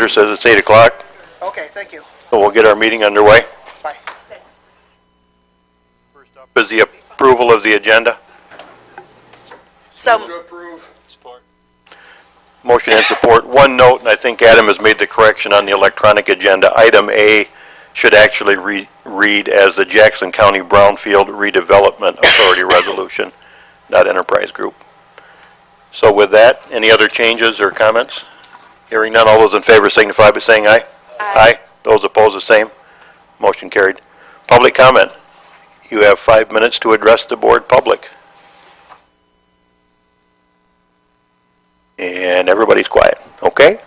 says it's 8 o'clock, Okay, thank you. so we'll get our meeting underway. Bye. First up is the approval of the agenda. So, approve. Support. Motion and support. One note, and I think Adam has made the correction on the electronic agenda. Item A should actually read as the Jackson County Brownfield Redevelopment Authority Resolution, not Enterprise Group. So with that, any other changes or comments? Hearing none, all those in favor signify by saying aye. Aye. Those opposed, the same. Motion carried. Public comment. You have 5 minutes to address the board public. And everybody's quiet. Okay?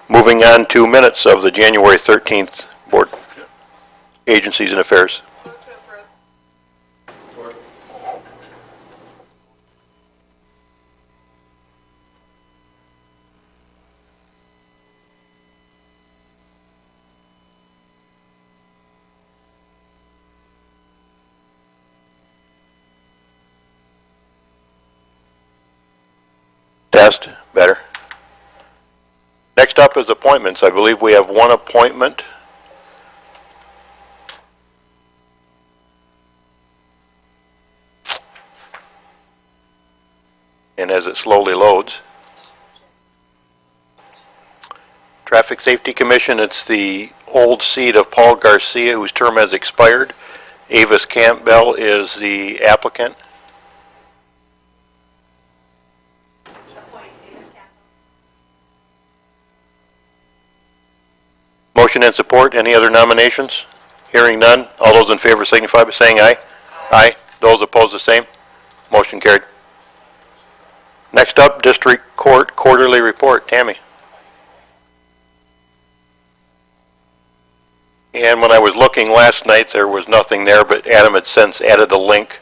Moving on to minutes of the January 13th Board Agencies and Affairs. Test, better. Next up is appointments. I believe we have one appointment. And as it slowly loads. Traffic Safety Commission, it's the old seat of Paul Garcia, whose term has expired. Avis Campbell is the applicant. Motion and support. Any other nominations? Hearing none. All those in favor signify by saying aye. Aye. Those opposed, the same. Motion carried. Next up, District Court Quarterly Report. Tammy. And when I was looking last night, there was nothing there, but Adam had since added the link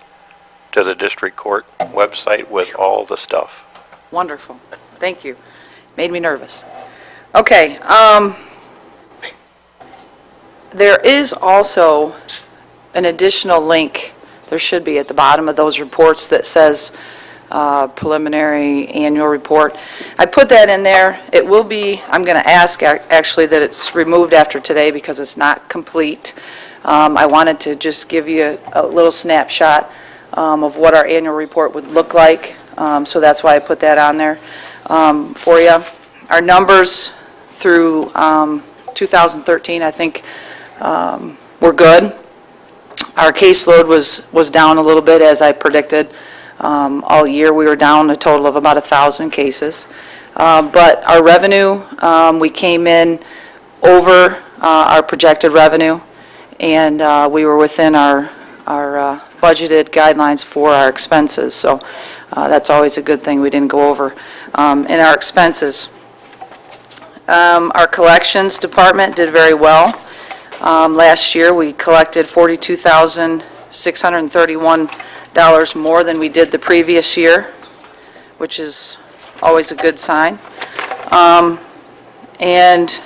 to the District Court website with all the stuff. wonderful. Thank you. Made me nervous. Okay, there is also an additional link, there should be at the bottom of those reports, that says preliminary annual report. I put that in there. It will be, I'm going to ask actually that it's removed after today because it's not complete. I wanted to just give you a little snapshot of what our annual report would look like, so that's why I put that on there for you. Our numbers through 2013, I think, were good. Our caseload was down a little bit, as I predicted. All year, we were down a total of about 1,000 cases. But our revenue, we came in over our projected revenue, and we were within our budgeted guidelines for our expenses. So that's always a good thing. We didn't go over in our expenses. Our collections department did very well. Last year, we collected $42,631 more than we did the previous year, which is always a good sign. And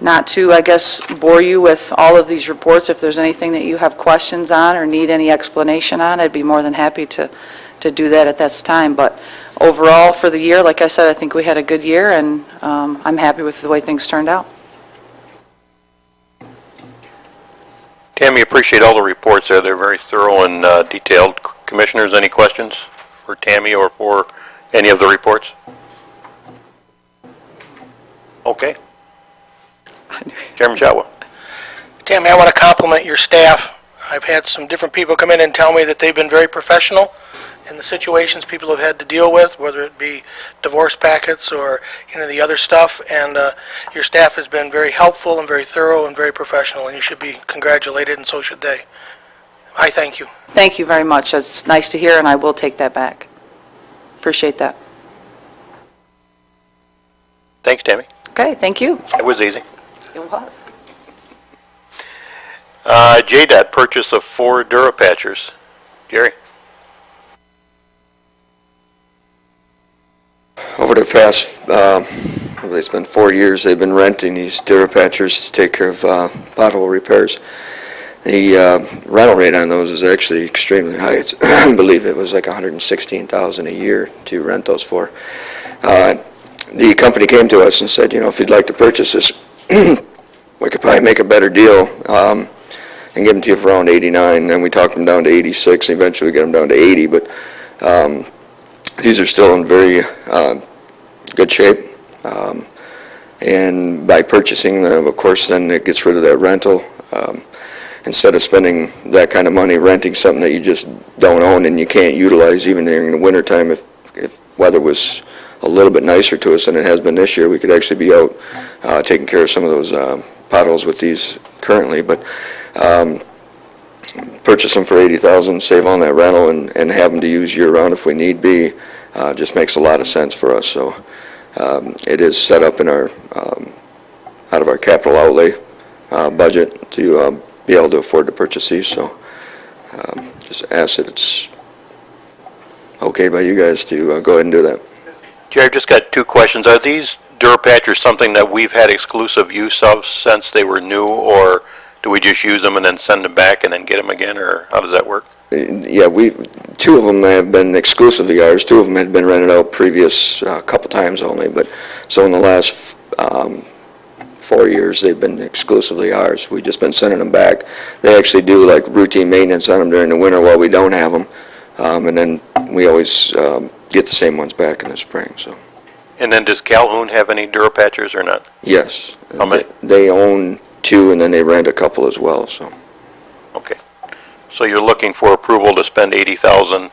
not to, I guess, bore you with all of these reports, if there's anything that you have questions on or need any explanation on, I'd be more than happy to do that at this time. But overall, for the year, like I said, I think we had a good year, and I'm happy with the way things turned out. Tammy, appreciate all the reports there. They're very thorough and detailed. Commissioners, any questions for Tammy or for any of the reports? Okay. Chairman Shotwell. Tammy, I want to compliment your staff. I've had some different people come in and tell me that they've been very professional in the situations people have had to deal with, whether it be divorce packets or the other stuff, and your staff has been very helpful and very thorough and very professional, and you should be congratulated, and so should they. I thank you. Thank you very much. It's nice to hear, and I will take that back. Appreciate that. Thanks, Tammy. Okay, thank you. It was easy. It was. JDOT purchase of 4 Durapatchers. Jerry. Over the past, it's been 4 years, they've been renting these Durapatchers to take care of pothole repairs. The rental rate on those is actually extremely high. It's, I believe it was like $116,000 a year to rent those for. The company came to us and said, if you'd like to purchase this, we could probably make a better deal, and give them to you for around 89, then we talked them down to 86, eventually we get them down to 80, but, these are still in very, good shape. And by purchasing them, of course, then it gets rid of that rental. Instead of spending that kind of money renting something that you just don't own and you can't utilize even during the wintertime, if weather was a little bit nicer to us than it has been this year, we could actually be out taking care of some of those potholes with these currently. But purchase them for $80,000, save on that rental, and have them to use year-round if we need be, just makes a lot of sense for us. So it is set up in our, out of our capital outlay budget to be able to afford to purchase these. So just ask that it's okay by you guys to go ahead and do that. Jerry, I've just got two questions. Are these Durapatchers something that we've had exclusive use of since they were new, or do we just use them and then send them back and then get them again, or how does that work? Yeah, two of them have been exclusively ours. Two of them had been rented out previous couple times only, but so in the last 4 years they've been exclusively ours. We've just been sending them back. They actually do like routine maintenance on them during the winter while we don't have them, and then we always get the same ones back in the spring. So. And then does Calhoun have any Durapatchers or not? Yes. How many? They own two, and then they rent a couple as well. So. Okay. So you're looking for approval to spend $80,000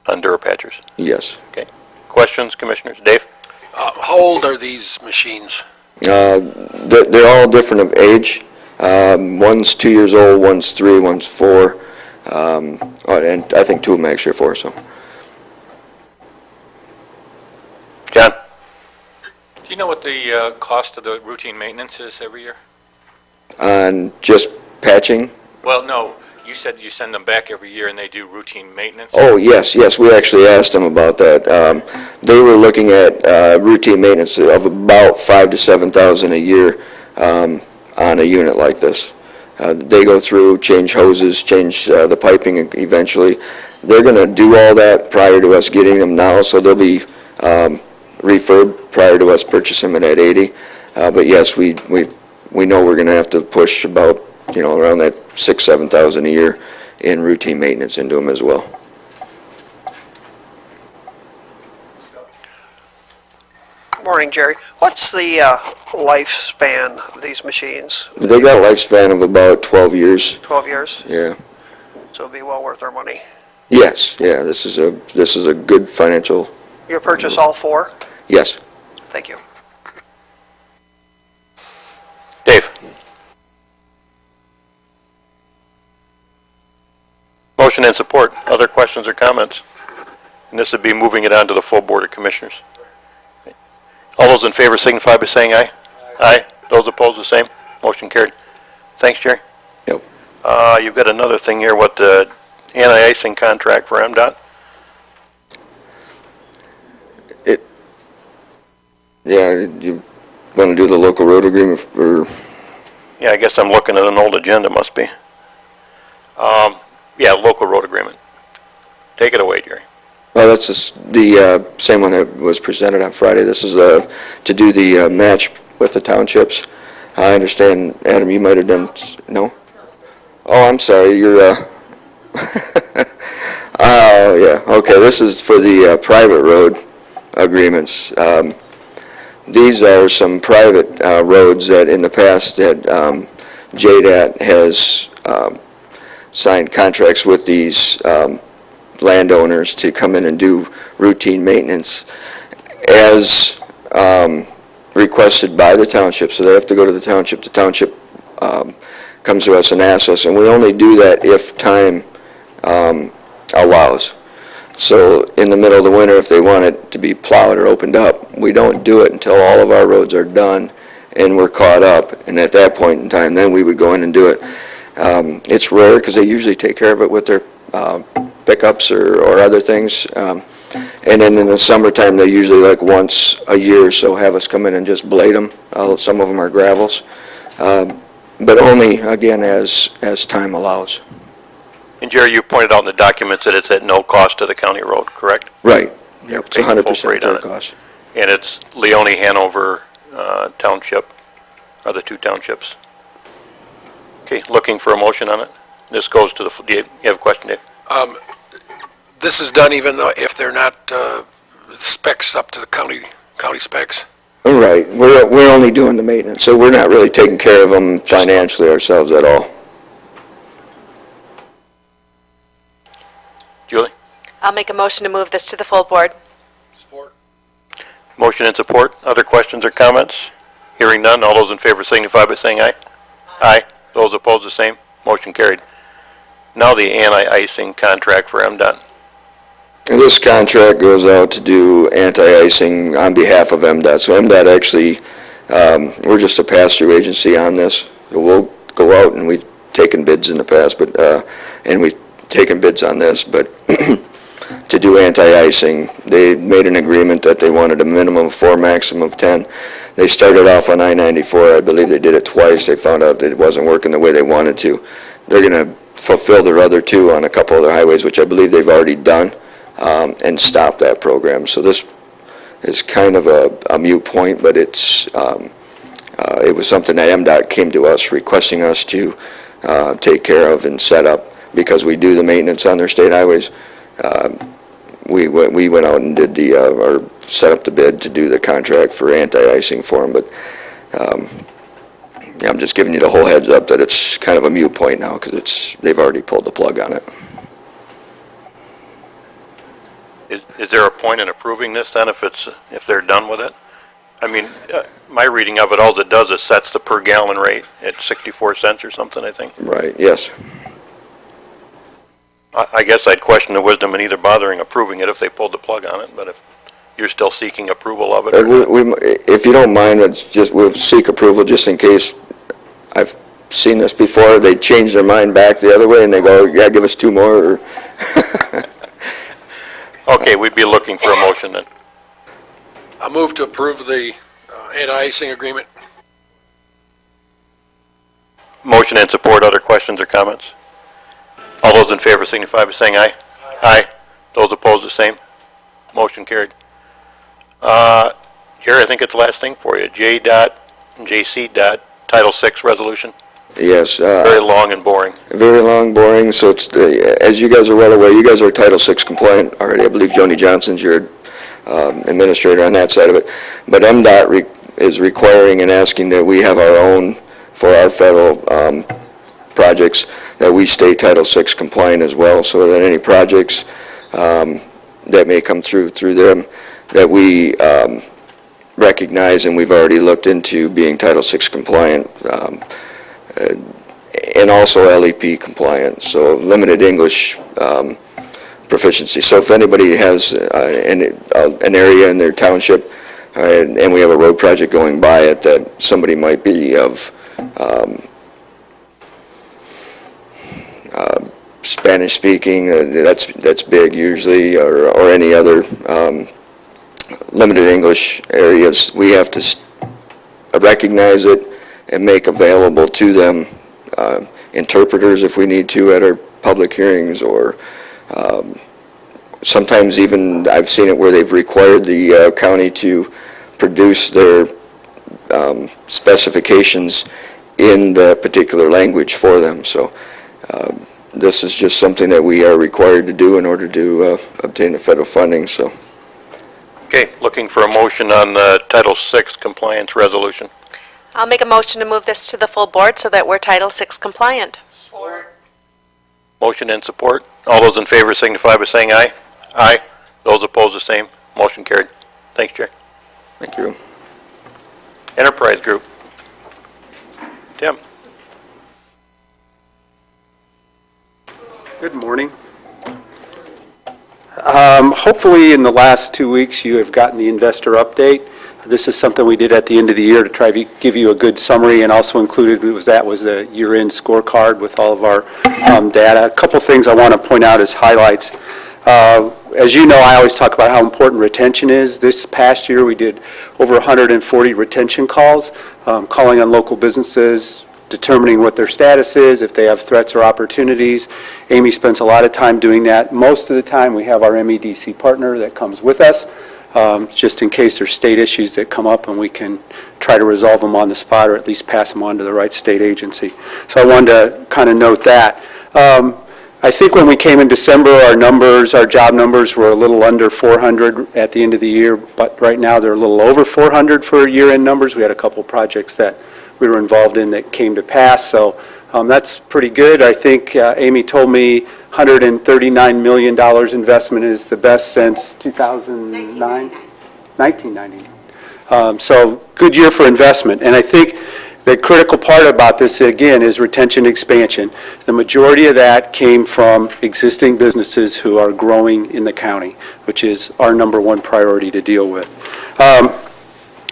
on Durapatchers? Yes. Okay. Questions, Commissioners? Dave? How old are these machines? They're all different of age. One's 2 years old, one's 3, one's 4, and I think two of them actually are 4. So. John? Do you know what the cost of the routine maintenance is every year? On just patching. Well, no, you said you send them back every year and they do routine maintenance? Oh, yes, we actually asked them about that. They were looking at routine maintenance of about $5,000 to $7,000 a year on a unit like this. They go through, change hoses, change the piping eventually. They're going to do all that prior to us getting them now, so they'll be refurb prior to us purchasing them at 80. But yes, we know we're going to have to push about, around that $6,000 to $7,000 a year in routine maintenance into them as well. Morning, Jerry. What's the lifespan of these machines? They got a lifespan of about 12 years. 12 years? Yeah. So it'll be well worth our money. Yes. Yeah. This is a good financial. You purchase all 4? Yes. Thank you. Dave? Motion and support. Other questions or comments? And this would be moving it on to the full Board of Commissioners. All those in favor signify by saying aye. Aye. Those opposed, the same. Motion carried. Thanks, Jerry. Yep. You've got another thing here, what the anti-icing contract for MDOT? Yeah. You want to do the local road agreement for? Yeah, I guess I'm looking at an old agenda, must be. Yeah, local road agreement. Take it away, Jerry. Oh, that's the same one that was presented on Friday. This is to do the match with the townships. I understand, Adam, you might have done, no? Oh, I'm sorry, you're, oh, yeah, okay, this is for the private road agreements. These are some private roads that in the past that JDAT has signed contracts with these landowners to come in and do routine maintenance as requested by the township. So they have to go to the township. The township comes to us and asks us, and we only do that if time allows. So in the middle of the winter, if they want it to be plowed or opened up, we don't do it until all of our roads are done and we're caught up. And at that point in time, then we would go in and do it. It's rare because they usually take care of it with their pickups or other things. And then in the summertime, they usually like once a year or so have us come in and just blade them. Some of them are gravels. But only, again, as time allows. And Jerry, you pointed out in the documents that it's at no cost to the county road, correct? Right. Yep, it's Paying full 100% freight on their it. cost. And it's Leone Hanover Township are the two townships. Okay, looking for a motion on it? This goes to the, do you have a question, Dave? This is done even though if they're not specs up to the county specs? Right, we're only doing the maintenance, so we're not really taking care of them financially ourselves at all. Julie? I'll make a motion to move this to the full board. Support. Motion and support. Other questions or comments? Hearing none, all those in favor signify by saying aye. Aye. Those opposed, the same. Motion carried. Now the anti-icing contract for MDOT. And this contract goes out to do anti-icing on behalf of MDOT. So MDOT actually, we're just a pass-through agency on this. We'll go out, and we've taken bids in the past, but and we've taken bids on this, but to do anti-icing, they made an agreement that they wanted a minimum of 4, maximum of 10. They started off on I-94. I believe they did it twice. They found out that it wasn't working the way they wanted to. They're going to fulfill their other 2 on a couple other highways, which I believe they've already done, and stop that program. So this is kind of a moot point, but it's it was something that MDOT came to us requesting us to take care of and set up because we do the maintenance on their state highways. We went out and did or set up the bid to do the contract for anti-icing for them, but yeah, I'm just giving you the whole heads up that it's kind of a moot point now because they've already pulled the plug on it. Is there a point in approving this then if they're done with it? I mean, my reading of it, all it does is sets the per gallon rate at 64 cents or something, I think. Right, yes. I guess I'd question the wisdom in either bothering approving it if they pulled the plug on it, but if you're still seeking approval of it or not. If you don't mind, we'll seek approval just in case. I've seen this before. They change their mind back the other way and they go, yeah, give us 2 more. Or Okay, we'd be looking for a motion then. I move to approve the anti-icing agreement. Motion and support. Other questions or comments? All those in favor signify by saying aye. Aye. Those opposed, the same. Motion carried. Jerry, I think it's the last thing for you. JC. Title VI resolution. yes. Very long and boring. Very long, boring, so it's, as you guys are well aware, you guys are Title VI compliant already. I believe Joni Johnson's your administrator on that side of it. But MDOT is requiring and asking that we have our own, for our federal projects, that we stay Title VI compliant as well, so that any projects that may come through them, that we recognize, and we've already looked into being Title VI compliant, and also LEP compliant, so limited English proficiency. So if anybody has an area in their township, and we have a road project going by it that somebody might be of Spanish speaking, that's big usually, or any other limited English areas, we have to recognize it and make available to them interpreters if we need to at our public hearings, or sometimes even I've seen it where they've required the county to produce their specifications in the particular language for them. So this is just something that we are required to do in order to obtain the federal funding. So. Okay, looking for a motion on the Title VI compliance resolution. I'll make a motion to move this to the full board so that we're Title VI compliant. Motion and support. All those in favor signify by saying aye. Aye. Those opposed, the same. Motion carried. Thanks, Jerry. Thank you. Enterprise Group. Tim. Good morning. Hopefully in the last 2 weeks you have gotten the investor update. This is something we did at the end of the year to try to give you a good summary, and also included was a year-end scorecard with all of our data. A couple things I want to point out as highlights. As you know, I always talk about how important retention is. This past year we did over 140 retention calls, calling on local businesses, determining what their status is, if they have threats or opportunities. Amy spends a lot of time doing that. Most of the time we have our MEDC partner that comes with us. just in case there's state issues that come up, and we can try to resolve them on the spot, or at least pass them on to the right state agency. So I wanted to kind of note that. I think when we came in December, our job numbers were a little under 400 at the end of the year, but right now they're a little over 400 for year-end numbers. We had a couple projects that we were involved in that came to pass, so that's pretty good. I think Amy told me $139 million investment is the best since 2009? 1999. So good year for investment. And I think the critical part about this, again, is retention expansion. The majority of that came from existing businesses who are growing in the county, which is our number one priority to deal with.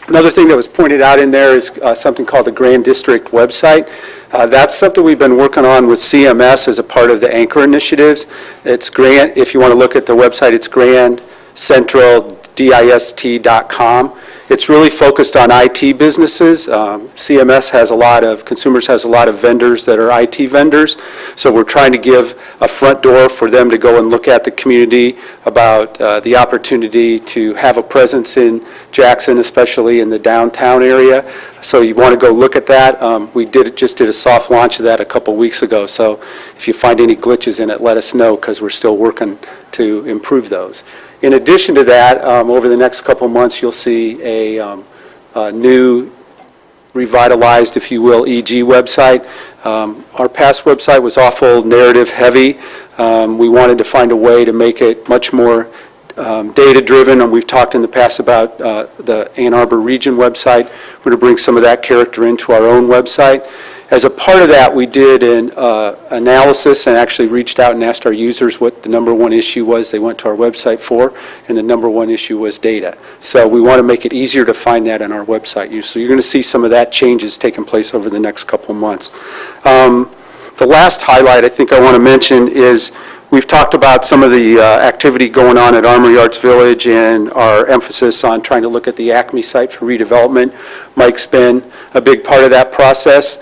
Another thing that was pointed out in there is something called the Grand District website. That's something we've been working on with CMS as a part of the Anchor initiatives. It's Grand, if you want to look at the website, it's grandcentraldist.com. It's really focused on IT businesses. CMS has Consumers has a lot of vendors that are IT vendors, so we're trying to give a front door for them to go and look at the community about the opportunity to have a presence in Jackson, especially in the downtown area. So you want to go look at that. We just did a soft launch of that a couple weeks ago, so if you find any glitches in it, let us know, because we're still working to improve those. In addition to that, over the next couple months, you'll see a new, revitalized, if you will, EG website. Our past website was awful narrative heavy. We wanted to find a way to make it much more data-driven, and we've talked in the past about the Ann Arbor Region website. We're going to bring some of that character into our own website. As a part of that, we did an analysis and actually reached out and asked our users what the number one issue was they went to our website for, and the number one issue was data. So we want to make it easier to find that on our website. So you're going to see some of that changes taking place over the next couple of months. The last highlight I think I want to mention is we've talked about some of the activity going on at Armory Arts Village and our emphasis on trying to look at the Acme site for redevelopment. Mike's been a big part of that process.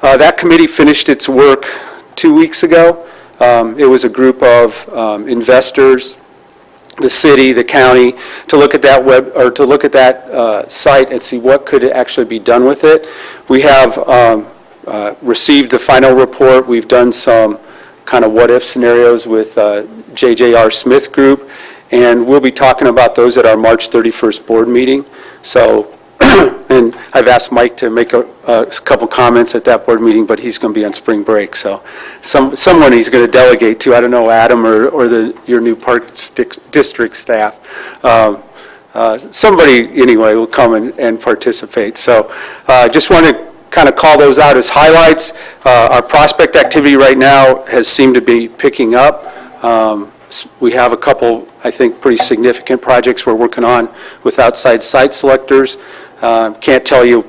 That committee finished its work 2 weeks ago. It was a group of investors, the city, the county, to look at that site and see what could actually be done with it. We have received the final report. We've done some kind of what-if scenarios with JJR Smith Group, and we'll be talking about those at our March 31st board meeting. So, and I've asked Mike to make a couple comments at that board meeting, but he's going to be on spring break, so someone he's going to delegate to, I don't know, Adam or your new Parks District staff. Somebody, anyway, will come and participate. So just want to kind of call those out as highlights. Our prospect activity right now has seemed to be picking up. We have a couple, I think, pretty significant projects we're working on with outside site selectors. Can't tell you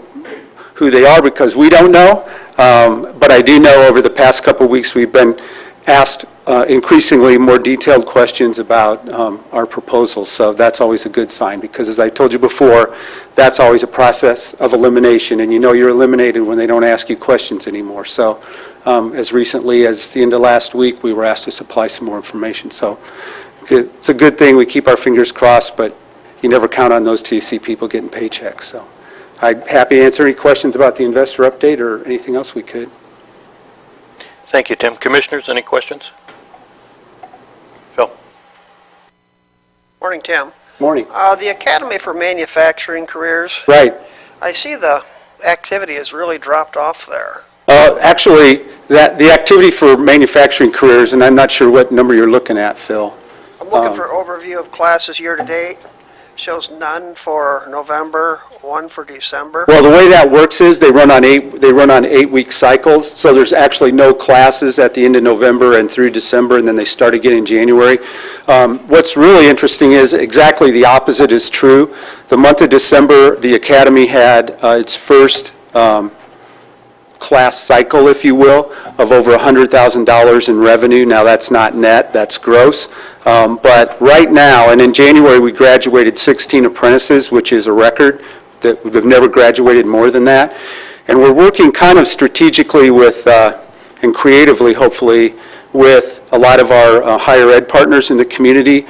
who they are because we don't know, but I do know over the past couple of weeks we've been asked increasingly more detailed questions about our proposals, so that's always a good sign, because as I told you before, that's always a process of elimination, and you know you're eliminated when they don't ask you questions anymore. So as recently as the end of last week, we were asked to supply some more information, so it's a good thing. We keep our fingers crossed, but you never count on those till you see people getting paychecks. So I'm happy to answer any questions about the investor update or anything else we could. Thank you, Tim. Commissioners, any questions? Phil? Morning, Tim. Morning. The Academy for Manufacturing Careers, Right. I see the activity has really dropped off there. Actually, the activity for manufacturing careers, and I'm not sure what number you're looking at, Phil. I'm looking for overview of classes year-to-date. Shows none for November, one for December. Well, the way that works is they run on 8-week cycles, so there's actually no classes at the end of November and through December, and then they start again in January. What's really interesting is exactly the opposite is true. The month of December, the Academy had its first class cycle, if you will, of over $100,000 in revenue. Now, that's not net, that's gross. But right now, and in January, we graduated 16 apprentices, which is a record. That we've never graduated more than that. And we're working kind of strategically with, and creatively, hopefully, with a lot of our higher ed partners in the community.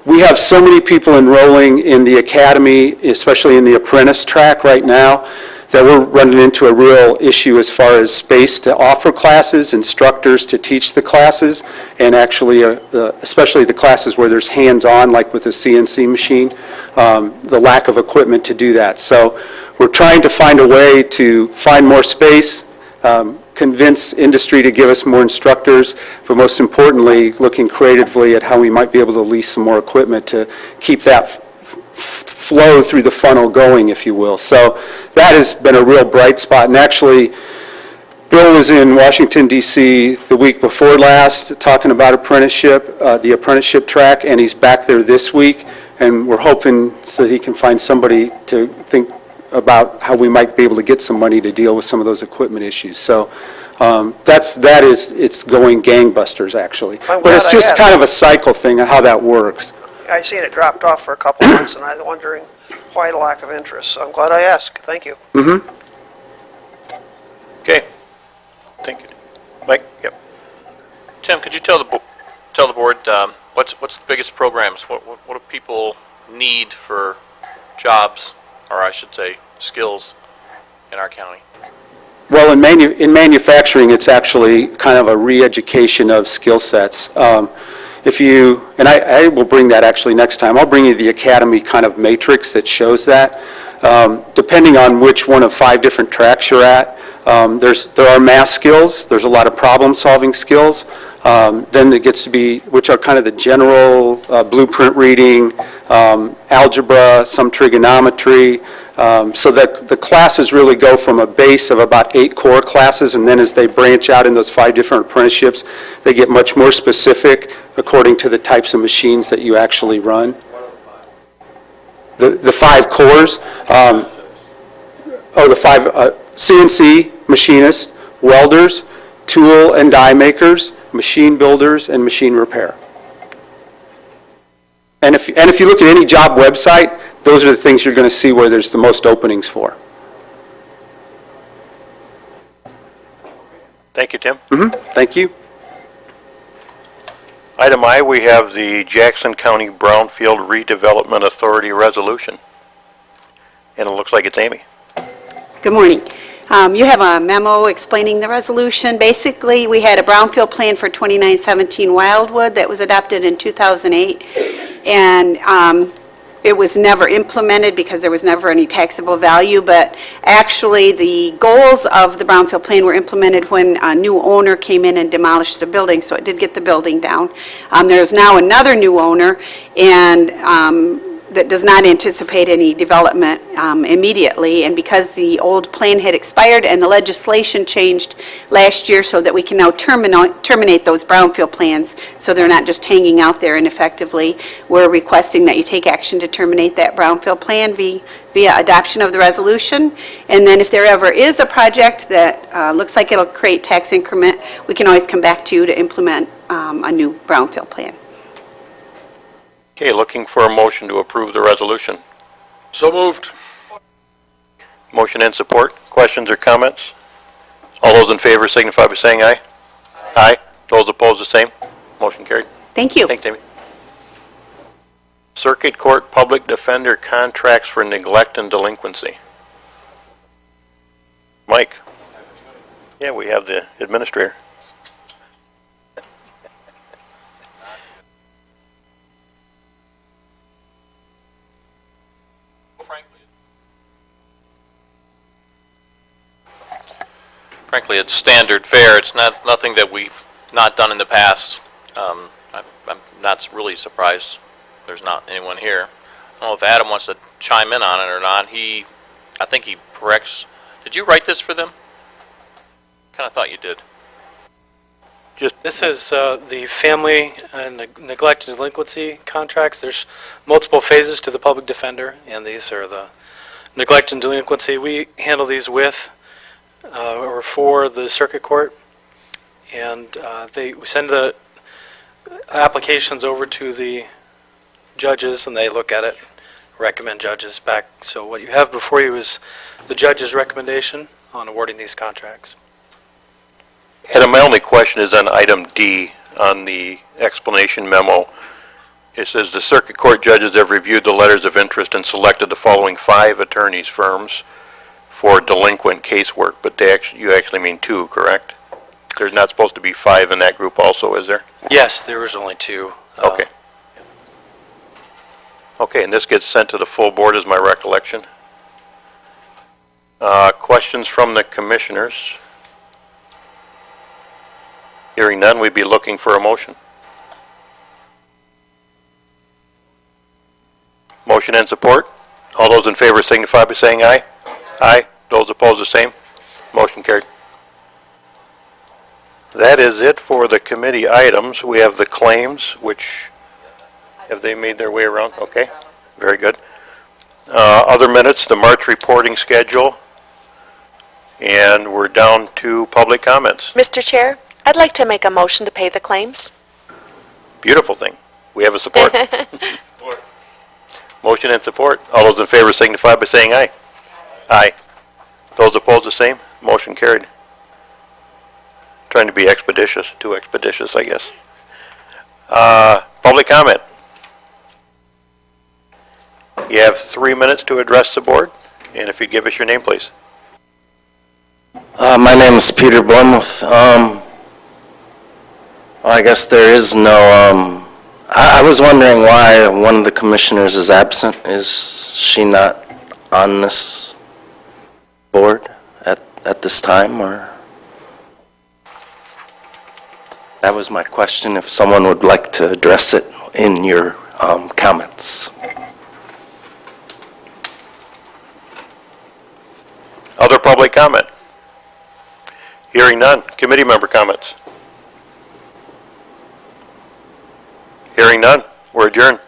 We have so many people enrolling in the academy, especially in the apprentice track right now, that we're running into a real issue as far as space to offer classes, instructors to teach the classes, and actually, especially the classes where there's hands-on, like with the CNC machine, the lack of equipment to do that. So we're trying to find a way to find more space, convince industry to give us more instructors, but most importantly, looking creatively at how we might be able to lease some more equipment to keep that flow through the funnel going, if you will. So that has been a real bright spot. And actually, Bill was in Washington, D.C. the week before last talking about apprenticeship, the apprenticeship track, and he's back there this week. And we're hoping so that he can find somebody to think about how we might be able to get some money to deal with some of those equipment issues. So it's going gangbusters, actually. I'm But it's glad I just asked. kind of a cycle thing of how that works. I seen it dropped off for a couple of months, and I was wondering why the lack of interest. So I'm glad I asked. Thank you. Okay. Thank you. Mike? Yep. Tim, could you tell the board what's the biggest programs? What do people need for jobs, or I should say, skills in our county? Well, in manufacturing, it's actually kind of a re-education of skill sets. If you, and I will bring that actually next time, I'll bring you the academy kind of matrix that shows that. Depending on which one of 5 different tracks you're at, there are math skills, there's a lot of problem-solving skills, then it gets to be, which are kind of the general blueprint reading, algebra, some trigonometry, so that the classes really go from a base of about 8 core classes, and then as they branch out in those 5 different apprenticeships, they get much more specific according to the types of machines that you actually run. The 5 cores, the 5 CNC machinists, welders, tool and die makers, machine builders, and machine repair. And if you look at any job website, those are the things you're going to see where there's the most openings for. Thank you, Tim. Thank you. Item I, we have the Jackson County Brownfield Redevelopment Authority Resolution. And it looks like it's Amy. Good morning. You have a memo explaining the resolution. Basically, we had a brownfield plan for 2917 Wildwood that was adopted in 2008, and it was never implemented because there was never any taxable value, but actually the goals of the brownfield plan were implemented when a new owner came in and demolished the building, so it did get the building down. There's now another new owner, and that does not anticipate any development immediately, and because the old plan had expired and the legislation changed last year so that we can now terminate those brownfield plans so they're not just hanging out there ineffectively, we're requesting that you take action to terminate that brownfield plan via adoption of the resolution. And then if there ever is a project that looks like it'll create tax increment, we can always come back to you to implement a new brownfield plan. Okay, looking for a motion to approve the resolution. So moved. Motion and support. Questions or comments? All those in favor signify by saying aye. Aye. Those opposed, the same. Motion carried. Thank you. Thanks, Amy. Circuit Court Public Defender Contracts for Neglect and Delinquency. Mike? Yeah, we have the administrator. Frankly, it's standard fare. It's nothing that we've not done in the past. I'm not really surprised there's not anyone here. I don't know if Adam wants to chime in on it or not. I think he corrects. Did you write this for them? Kind of thought you did. This is the family and neglect and delinquency contracts. There's multiple phases to the public defender, and these are the neglect and delinquency. We handle these with or for the circuit court, and we send the applications over to the judges, and they look at it, recommend judges back. So what you have before you is the judge's recommendation on awarding these contracts. Adam, my only question is on item D on the explanation memo. It says the circuit court judges have reviewed the letters of interest and selected the following 5 attorneys' firms for delinquent casework, but you actually mean 2, correct? There's not supposed to be 5 in that group also, is there? Yes, there was only 2. Okay. Okay, and this gets sent to the full board is my recollection. Questions from the commissioners? Hearing none, we'd be looking for a motion. Motion and support. All those in favor signify by saying aye. Aye. Those opposed, the same. Motion carried. That is it for the committee items. We have the claims, which, have they made their way around? Okay, very good. Other minutes, the March reporting schedule, and we're down to public comments. Mr. Chair, I'd like to make a motion to pay the claims. Beautiful thing. We have a support. Motion and support. All those in favor signify by saying aye. Aye. Those opposed, the same. Motion carried. Trying to be expeditious, too expeditious, I guess. Public comment. You have 3 minutes to address the board, and if you'd give us your name, please. My name is Peter Blumwith. I guess there is no, I was wondering why one of the commissioners is absent. Is she not on this board at this time, or? That was my question, if someone would like to address it in your comments. Other public comment? Hearing none. Committee member comments? Hearing none. We're adjourned.